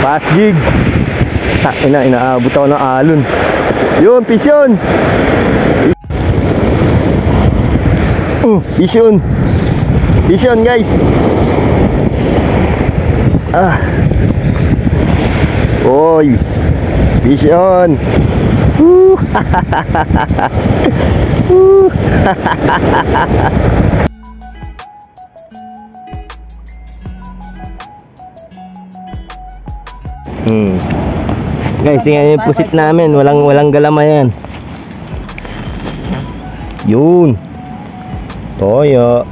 Fast jig. Inaabot ako ng alon. Yun, fish yun. Fish yun. Fish yun, guys. Oy, fish yun. Guys, tingnan yung pusit namin, walang galama yan. Yun. Toyo.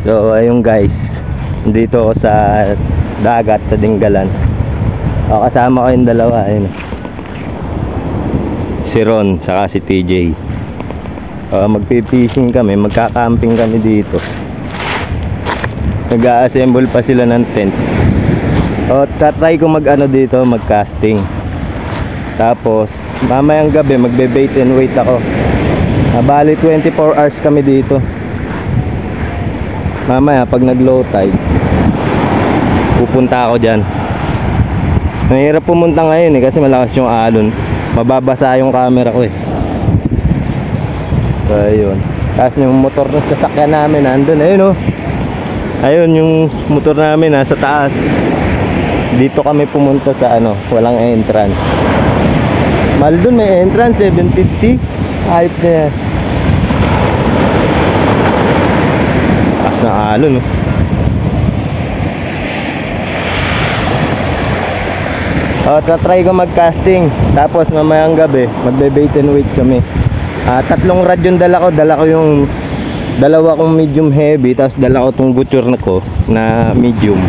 So ayun guys, dito ako sa dagat sa Dinggalan. Kasama ko yung dalawa, ayun. Si Ron saka si TJ. Magpipishing kami, magka-camping kami dito. Nag-a-assemble pa sila ng tent. Tatry ko mag-ano dito, mag-casting. Tapos mamayang gabi magbe-bait and wait ako. Bali 24 hours kami dito. Mamaya pag nag-low tide pupunta ako dyan. Mahirap pumunta ngayon kasi malakas yung alon. Mababasa yung camera ko So ayun. Tapos yung motor ng sasakyan namin nandun. Ayun Ayun yung motor namin nasa taas. Dito kami pumunta sa walang entrance. Mahal dun, may entrance 750. Hype na yan. Na alon tatry ko mag-casting. Tapos mamayang gabi magbe-bait and wait kami. 3 rod yung dala ko yung dalawa kong medium heavy, tapos dala ko tong butcher na medium.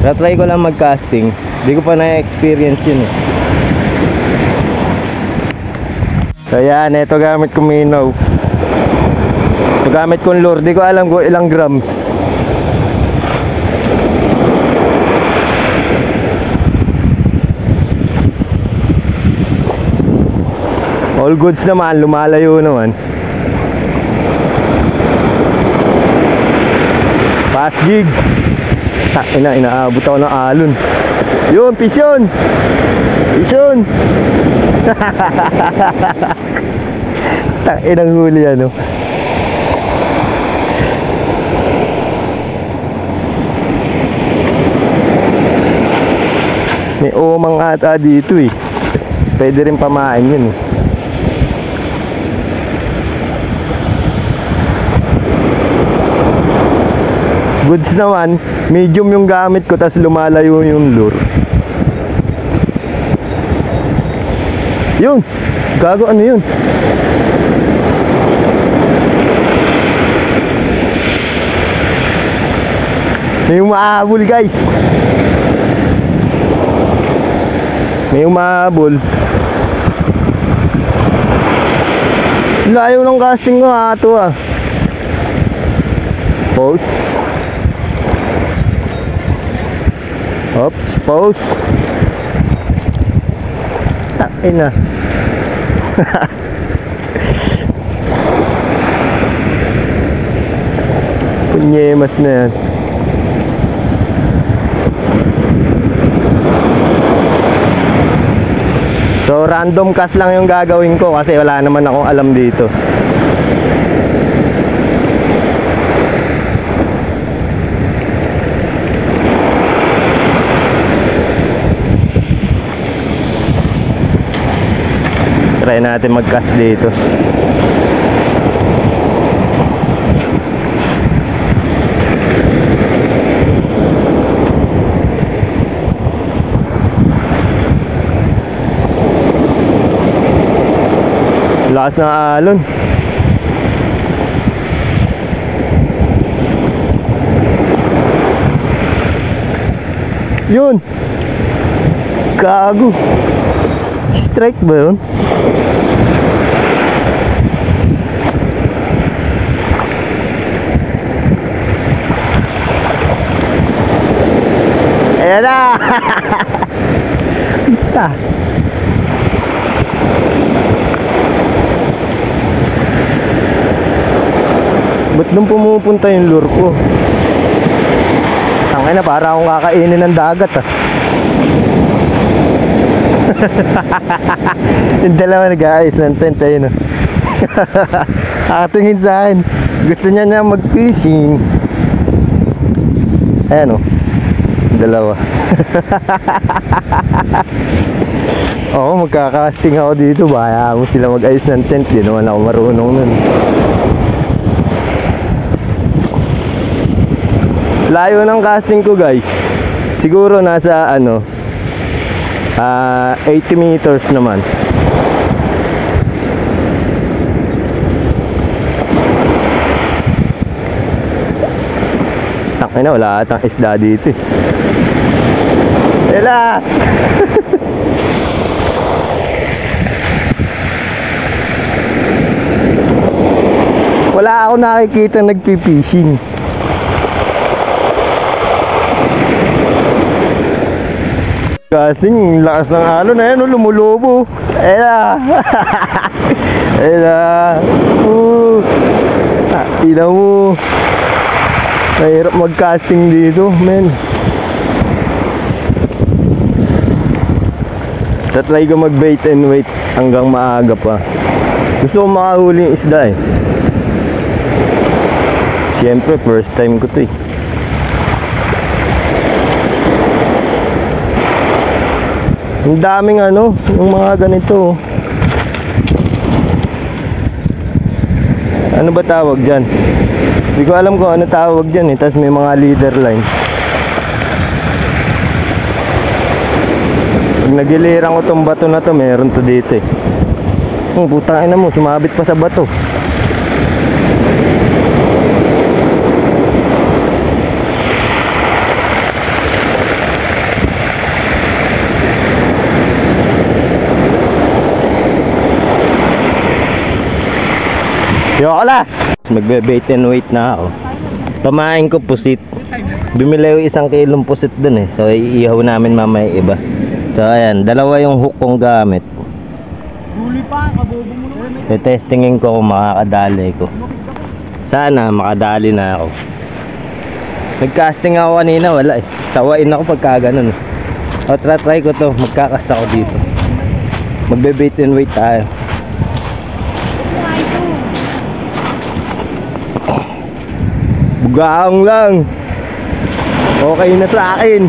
Tatry ko lang mag-casting, hindi ko pa na-experience yun So yan, ito gamit ko minaw. Gamit kong lure, di ko alam kung ilang grams. All goods naman, lumalayo naman. Fast jig. Inaabot ako ng alon. Yun, fish yun. Fish yun. Inang huli May umang ata dito Pwede rin pamain yun Goods naman, medium yung gamit ko, tas lumalayo yung lure. Yun, gago yun? May umahabol guys. May umahabol. Layo ng casting ko Pause. Oops, pause. Takin Punyemas na yan. So random cast lang yung gagawin ko kasi wala naman akong alam dito. Try natin mag-cast dito. Lakas ng alon. Yun. Gago. Strike ba yun? Ayan na! Ta. Ba't nung pumupunta yung lure ko? Tangay na, para akong kakainin ng dagat ah. Yung dalawa nag-aayos ng tent ayun. Nakatingin sa akin. Gusto niya na mag-fishing. Ayan o. Dalawa. Oo, magkakasting ako dito. Baya mo sila mag-ayos ng tent. Di naman ako marunong nun. Layo ng casting ko guys. Siguro nasa 80 meters naman. Takay na, wala atang isda dito eh. Ela! Wala ako nakikita nagpipishing. Kasing lakas ng alon na yan, lumulobo. Ela! Ela! Ila mo. Mahirap mag-casting dito, men. Tatry ko mag-bait and wait hanggang maaga pa. Gusto ko makahuli yung isda eh. Siyempre, first time ko to eh. Ang daming yung mga ganito. Ano ba tawag dyan? Hindi ko alam kung ano tawag dyan eh. Tapos may mga leader line. Pag nagiliran ko tong bato na to, meron to dito eh. Putang ina mo, sumabit pa sa bato. Yokola! Magbe-bait and wait na ako. Pamain ko pusit. Bumili ko 1 kilong pusit dun eh. So iihaw namin mamaya iba. So ayan, dalawa yung hook kong gamit. Huli pa, kabobo mo naman. Testingin ko kung makakadali ko. Sana makadali na ako. Nag-casting ako kanina, wala eh. Sawain ako pagka ganun eh. O try ko to, magkakas ako dito. Magbe-bait and wait tayo. Bugaong lang. Okay na sa akin.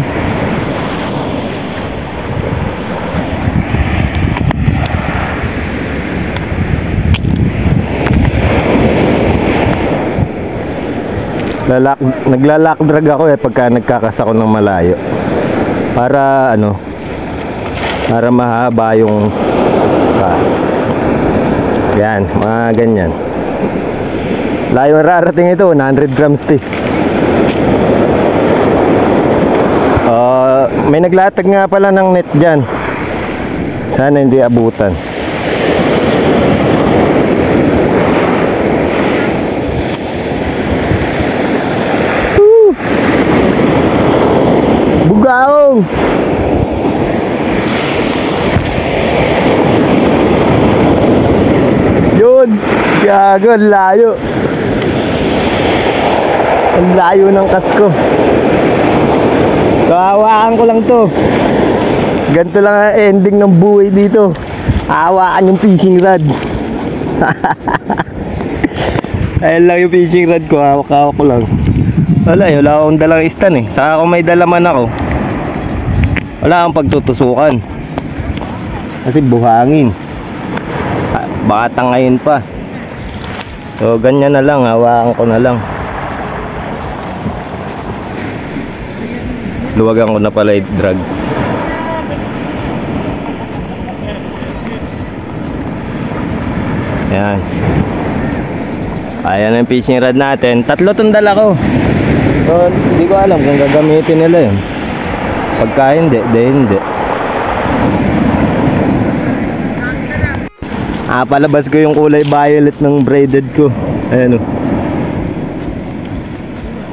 Naglalak drag ako eh pagka nagkakas ako ng malayo. Para para mahaba yung cast. Yan, mga ganyan. Layo rarating ito, 100 grams to. May naglatag nga pala ng net dyan. Sana hindi abutan. Bugaong! Yun! Gago, layo. Ang layo ng kasko. So hawakan ko lang to. Ganito lang ang ending ng buhay dito. Hawakan yung fishing rod. Ayun lang yung fishing rod ko. Hawak-hawak ko lang. Wala akong dalang istan eh. Saka kung may dalaman ako, wala akong pagtutusukan. Kasi buhangin. Baka tangayin pa. So ganyan na lang. Hawakan ko na lang. Luwagan ko na pala yung drag. Ayan. Ayan ang fishing rod natin. 3 tong dala ko. So hindi ko alam kung gagamitin nila yun. Pagka hindi, hindi. Palabas ko yung kulay violet ng braided ko. Ayan o.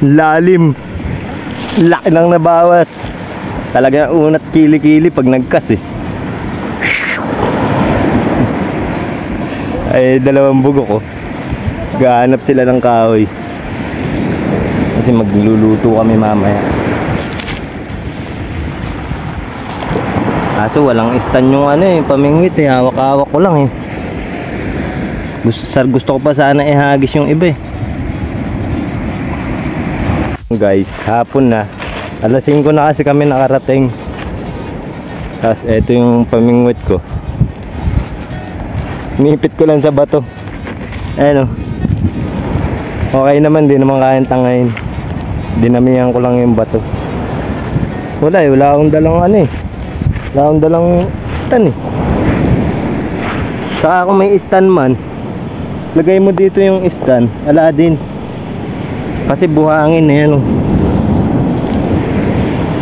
Lalim. Laki lang nabawas. Talaga unat kili-kili pag nagkas eh. Ay, dalawang bugok oh. Gahanap sila ng kahoy. Kasi magluluto kami mamaya. Kaso walang stand yung ano eh, pamingwit eh. Hawak-hawak ko lang eh. Gusto ko pa sana ihagis yung iba eh. Guys, hapon na. Alas 5 na kasi kami nakarating. Tapos eto yung pamingwit ko. Nipit ko lang sa bato. Ayan o. Okay naman, di naman kayang tangayin. Dinamihan ko lang yung bato. Wala eh, wala akong dalang ano eh. Wala akong dalang stand eh. Saka kung may stand man, lagay mo dito yung stand, ala din. Kasi buhangin eh, ano.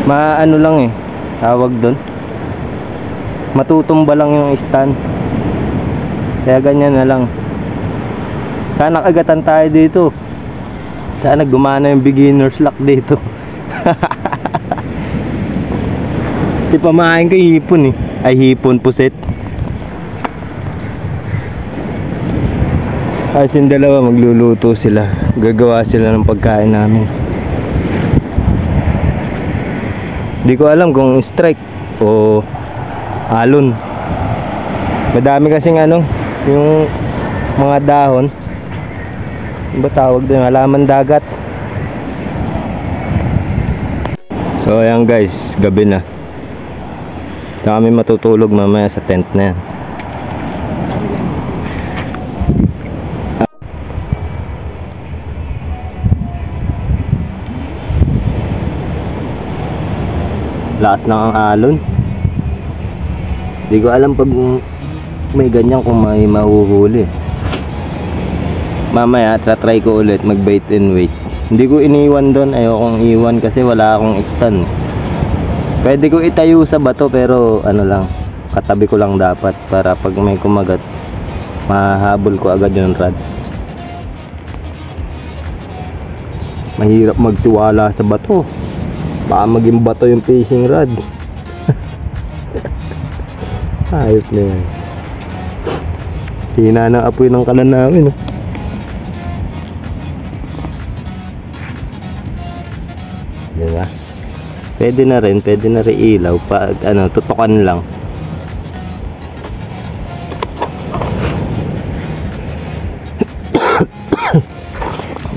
Maano lang eh, tawag doon. Matutumba lang yung stand. Kaya ganyan na lang. Sana kagatan tayo dito. Sana gumana yung beginner's luck dito. Di pamahain ko hipon eh. Ay hipon, puset. As yung dalawa magluluto sila. Gagawa sila ng pagkain namin. Di ko alam kung strike o alon. Madami kasing ano, yung mga dahon. Ano ba tawag doon? Halaman dagat. So ayan guys, gabi na. Kami matutulog mamaya sa tent na yan. Lakas na ang alon. Hindi ko alam pag may ganyan kung may mahuhuli. Mamaya try ko ulit mag bait and wait. Hindi ko iniwan doon, ayokong iwan kasi wala akong stand. Pwede ko itayo sa bato pero ano lang, katabi ko lang dapat para pag may kumagat mahabol ko agad yung rod. Mahirap magtiwala sa bato. Baka maging bato yung fishing rod. Ayos na yan. Hina na apoy ng kalan namin oh. Diba? Pwede na rin ilaw pag ano, tutukan lang.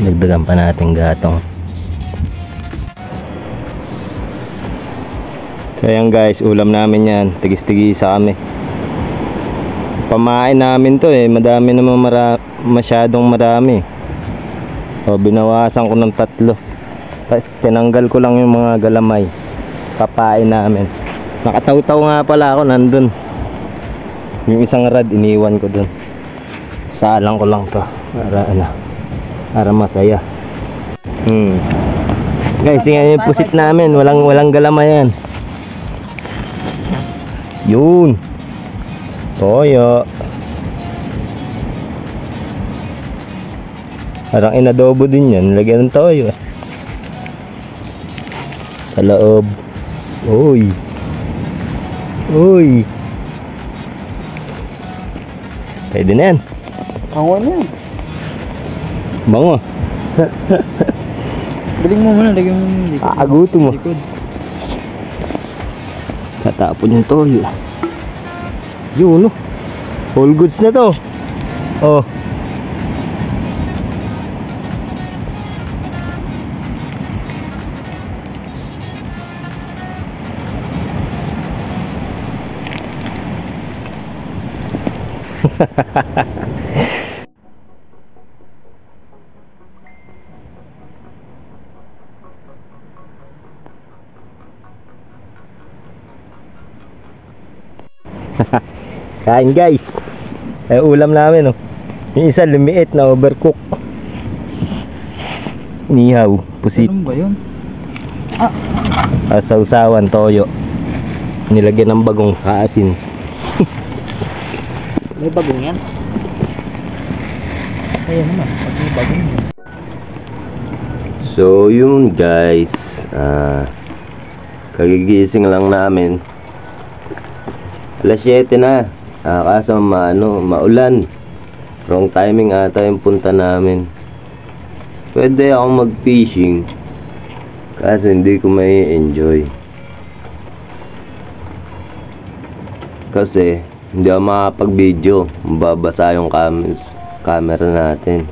Dagdagan pa natin gatong. So ayan guys, ulam namin yan. Tigis-tigisa kami. Pamain namin to eh. Madami naman, masyadong marami. O binawasan ko ng 3. Tinanggal ko lang yung mga galamay. Papain namin. Nakataw-taw nga pala ako nandun. Yung isang rad iniwan ko dun. Salang ko lang to para ano, para masaya. Guys, tingnan yung pusit namin. Walang galamay yan. Yun. Toyo. Parang inadobo din yan. Lagyan ng toyo. Sa loob. Uy. Uy. Pwede na yan. Bango na yan. Bango. Galing mo muna, lagyan mo yung likod. Aaguto mo. Likod. Tatapon yung toyo. Yun, no? All goods na to. Oh. Kain guys. Ulam namin oh. Yung isa lumiit na overcook. Nihaw, pusit. Ano ba yun? Sausawan, toyo. Nilagyan ng bagong kaasin. May bagong yan? Ayan naman, pag may bagong yan. So yun guys, Kagigising lang namin. Alas 7 na. Kaso maulan. Wrong timing ata yung punta namin. Pwede akong mag-fishing. Kaso hindi ko may enjoy. Kasi hindi ako makapag-video. Mababasa yung camera natin.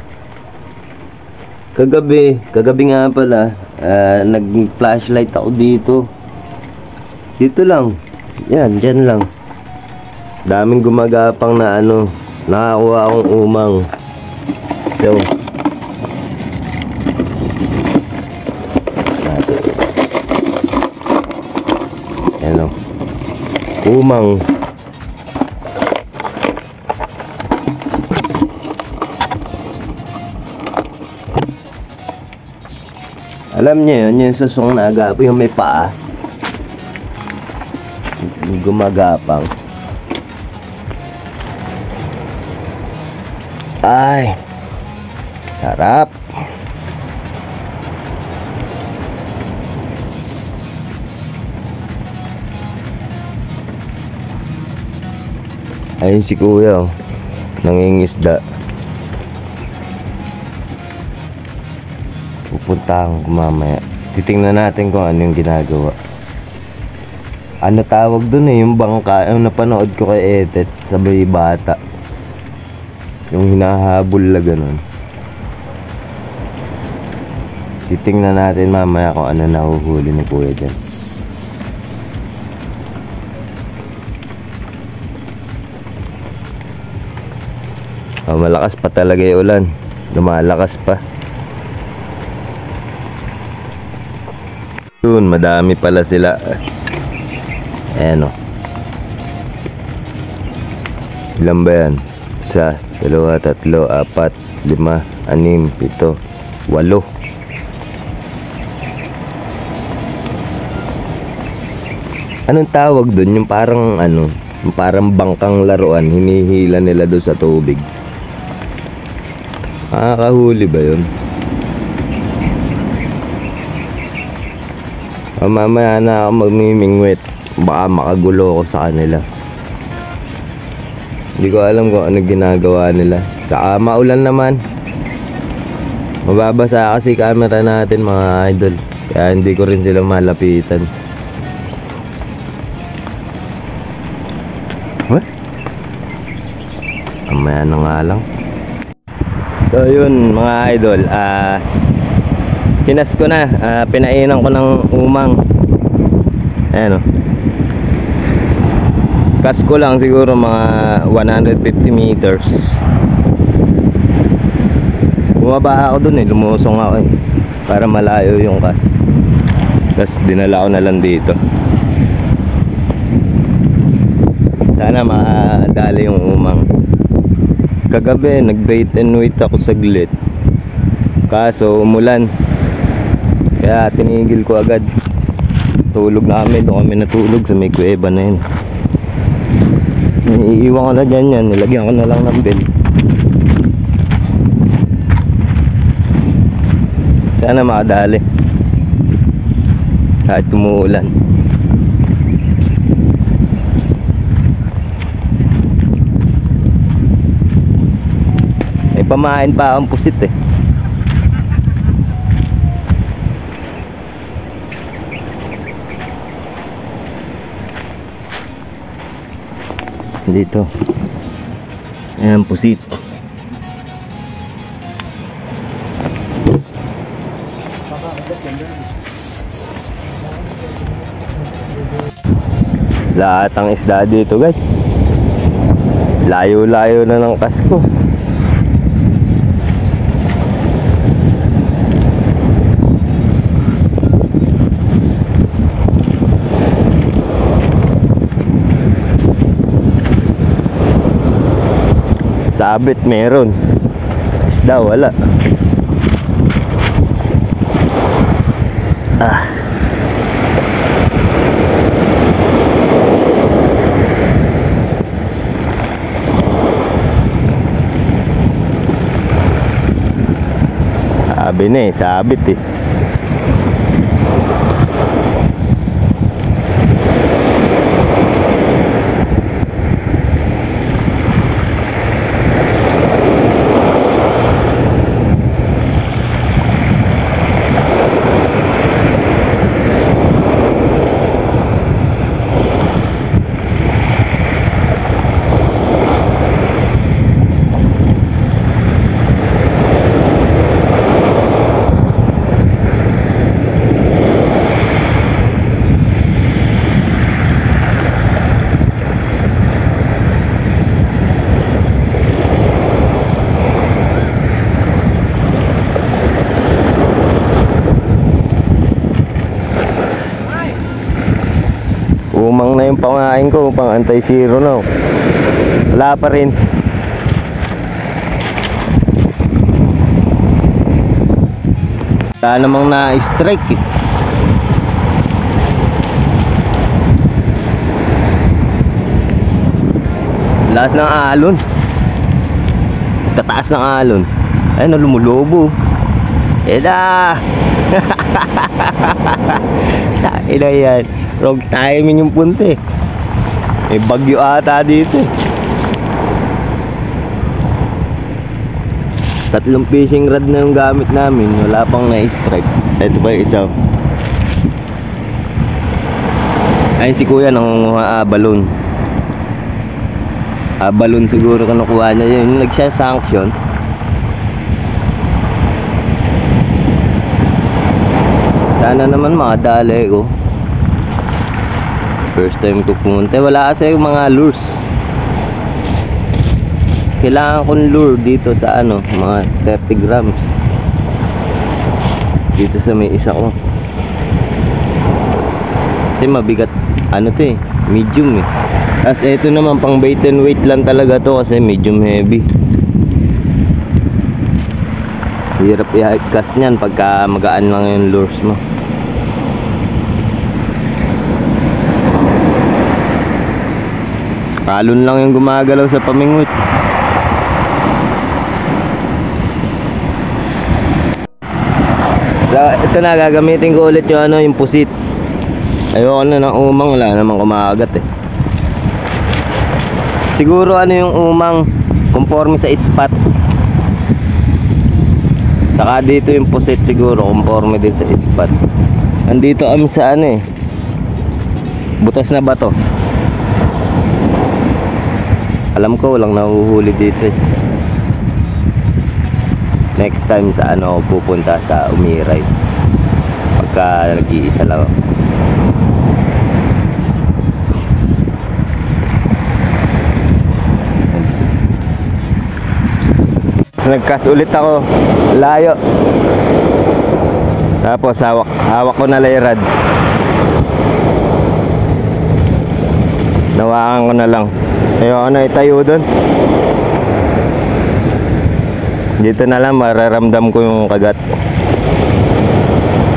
Kagabi nga pala, nag-flashlight ako dito. Dito lang. Yan, dyan lang. Daming gumagapang na nakakuha akong umang. So, yan o. Umang. Alam niyo yun, yung susong na agapo, yung may paa. Gumagapang. Ay, sarap. Ayun si kuya, nangingisda. Pupuntahan ko mamaya. Titingnan natin kung ano yung ginagawa. Ano tawag dun yung bangka, yung napanood ko kay Etet, sabay bata. Yung hinahabol na ganun. Titingnan natin mamaya kung ano nahuhuli ni kuya dyan. Malakas pa talaga yung ulan. Lumalakas pa. Yun, madami pala sila. Ayan o. Ilan ba yan? 1, 2, 3, 4, 5, 6, 7, 8. Anong tawag dun? Yung parang yung parang bangkang laruan, hinihila nila doon sa tubig. Makakahuli ba yun? Mamaya na ako magmimingwit. Baka makagulo ako sa kanila. Hindi ko alam kung ano ginagawa nila. Saka maulan naman. Mababasa kasi camera natin mga idol. Kaya hindi ko rin sila malapitan. What? Mamaya na nga lang. So yun mga idol, pinas ko na, pinainan ko ng umang. Ayan o. Cast ko lang siguro mga 150 meters. Bumaba ako dun lumusong ako para malayo yung cast. Tapos dinala ko na lang dito. Sana makadali yung umang. Kagabi nag-bait and wait ako saglit. Kaso umulan. Kaya tinigil ko agad. Tulog na kami, doon kami natulog sa may kuweba na yun. Iiwan ko na dyan yan, nilagyan ko na lang ng bell. Sana makadali kahit umuulan. May pamain pa akong pusit eh. Dito. Ayan, pusit. Lahat ang isda dito guys. Layo-layo na ng kasko. Sabit meron, isda wala. Sabi na sabit eh. yung pangain ko, pang anti-zero na. Wala pa rin. Wala namang na-strike eh. Lakas ng alon. Tataas ng alon. Ay, lumulubo. Eda! Ina yan. Wrong timing yung punte. May bagyo ata dito. 3 fishing rod na yung gamit namin. Wala pang na-strike. Ito pa yung isa. Ayun si kuya nangunguha balon. Balon siguro kinukuha niya yun. Nagsya-sanction. Sana naman makadali ko. First time ko pumunta. Wala kasi mga lures. Kailangan kong lure dito sa ano, mga 30 grams. Dito sa may isa ko. Kasi mabigat. Ano to eh, medium eh. Tapos ito naman pang bait and weight lang talaga to kasi medium heavy. Hirap i-cast nyan pagka magaan lang yung lures mo. Kalon lang yung gumagalaw sa pamingwit. So, ito na, gagamitin ko ulit yung ano, yung pusit. Ayoko na ng umang, wala namang kumakagat eh. Siguro ano yung umang conforme sa spot. Saka dito yung pusit siguro conforme din sa spot. Andito kami sa ano eh, butas na bato. Alam ko walang nahuhuli dito eh. Next time sa ano ako pupunta sa Umiray. Pagka nag-iisa lang ako. Nagkas ulit ako. Layo. Tapos hawak ko na layrad. Nawakan ko na lang. Ayoko na itayo doon. Dito na lang mararamdam ko yung kagat.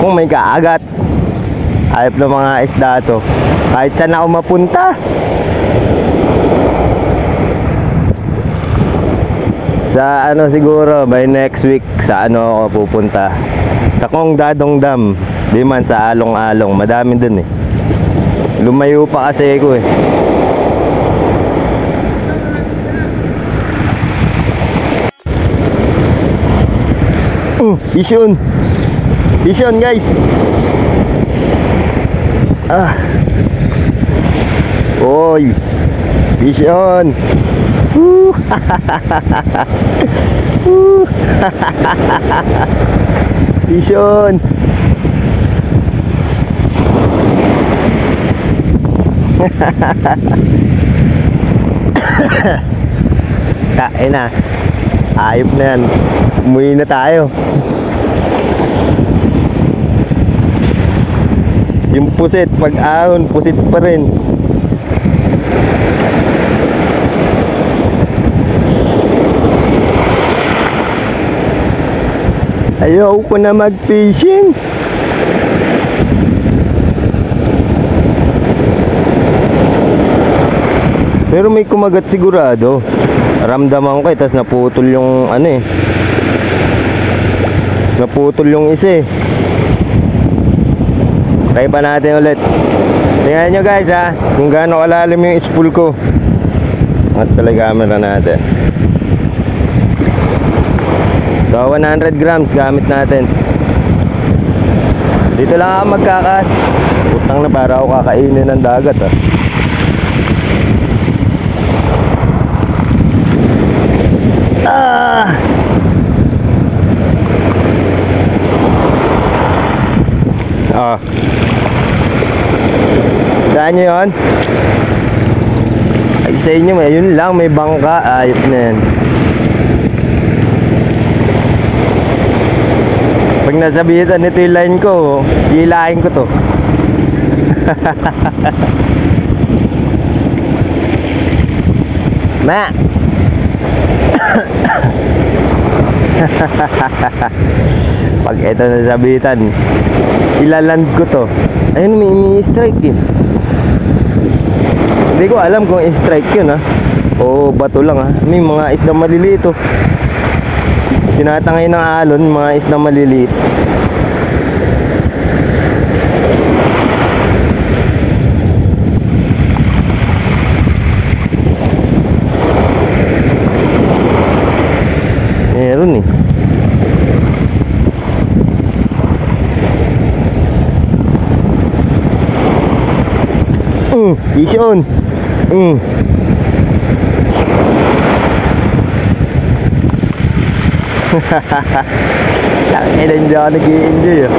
Kung may kaagat, ayop ng mga isda to. Kahit saan ako mapunta. Sa ano siguro by next week sa ano ako pupunta. Sa Kong Dadong Dam. Di man sa Along-Along. Madami dun eh. Lumayo pa kasi ako eh. Vision. Vision guys. Oy. Vision. Vision. Kain na. Ayop na yan. Umuwi na tayo. Yung pusit, pag ahon, pusit pa rin. Ayaw ko na mag-fishing. Pero may kumagat sigurado. Ramdaman ko eh, tas naputol yung ano eh. Naputol yung isa eh. Try pa natin ulit. Tingnan nyo guys ha, kung gaano kalalim yung spool ko. At pala camera natin. So 100 grams gamit natin. Dito lang ako magkakas. Putang na, para ako kakainin ng dagat ha. Saan nyo yun? Ay sa inyo, yun lang, may bangka. Ayop na yan. Pag nasabitan nito yung line ko, hilahin ko to. Ma! Pag ito nasabitan, ilaland ko to. Ayun, may ini-strike eh. Hindi ko alam kung strike yun ha, o bato lang ha. May mga isda maliliit oh. Tinatangay ng alon, mga isda maliliit. Meron eh. Fish on. Kailan dyan ako nag-i-enjoy oh.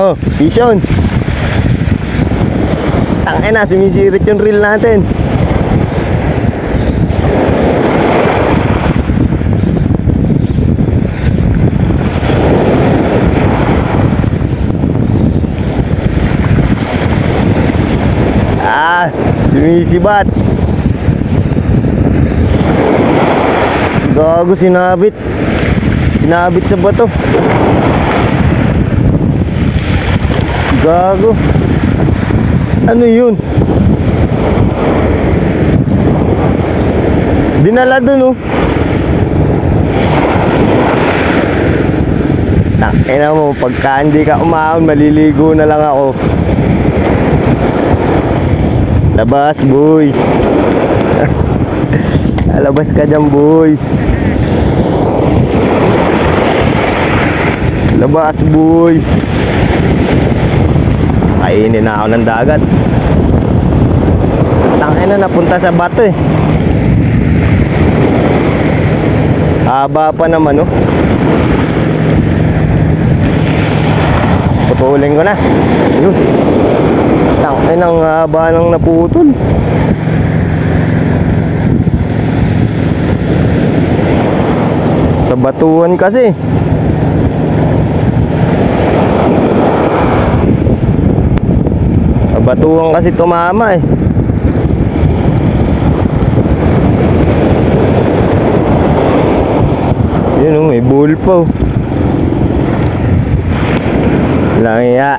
Oh, fish on. Tangin na, sumisirit yung reel natin. Sumisibat. Gago, sinabit. Sinabit sa bato. Gago. Ano yun? Dinala dun oh. Tangina mo, pagka hindi ka umahon, maliligo na lang ako. Labas boy. Labas ka dyan boy. Labas boy. Kainin na ako ng dagat. Tangina, napunta sa bato eh. Haba pa naman oh. Putulin ko na. Yun. Tangina, ang haba nang naputol. Sa batuan kasi. Sa batuan kasi tumama eh. Yun oh, may bull pa oh. Lang iya.